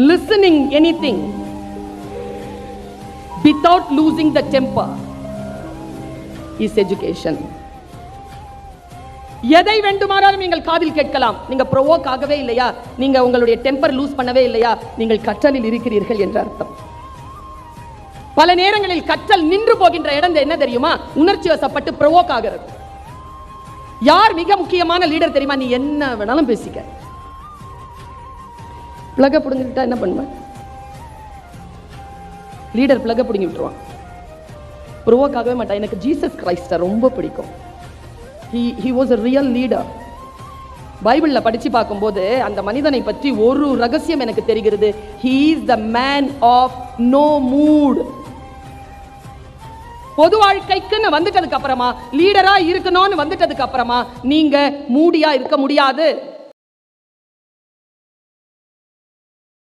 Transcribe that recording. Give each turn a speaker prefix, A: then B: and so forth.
A: listening anything without losing the temper is education. எதை வேண்டுமானாலும் நீங்கள் காதில் கேட்கலாம். நீங்க ப்ரோவோக் ஆகவே இல்லையா, நீங்க உங்களுடைய டெம்பர் லூஸ் பண்ணவே இல்லையா, நீங்கள் கற்றலில் இருக்கிறீர்கள் என்ற அர்த்தம். பல நேரங்களில் கற்றல் நின்று போகின்ற இடம் என்ன தெரியுமா? உணர்ச்சி வசப்பட்டு ப்ரோவோக் ஆகிறது. யார் மிக முக்கியமான லீடர் தெரியுமா? நீ என்ன வேணாலும் பேசிக்க, பிளக புடுங்கிட்டா என்ன பண்ணுவேன்? லீடர் பிளக புடுங்கி விட்டுருவான், ப்ரோவோக் ஆகவே மாட்டான். எனக்கு ஜீசஸ் கிரைஸ்ட ரொம்ப பிடிக்கும். He was a real leader. பைபிள்ல படிச்சு பார்க்கும்போது அந்த மனிதனை பற்றி ஒரு ரகசியம் எனக்கு தெரிகிறது. He is the man of no mood. பொது வாழ்க்கைக்குன்னு வந்துட்டதுக்கு அப்புறமா, லீடரா இருக்கணும்னு வந்துட்டதுக்கு அப்புறமா நீங்க மூடியா இருக்க முடியாது.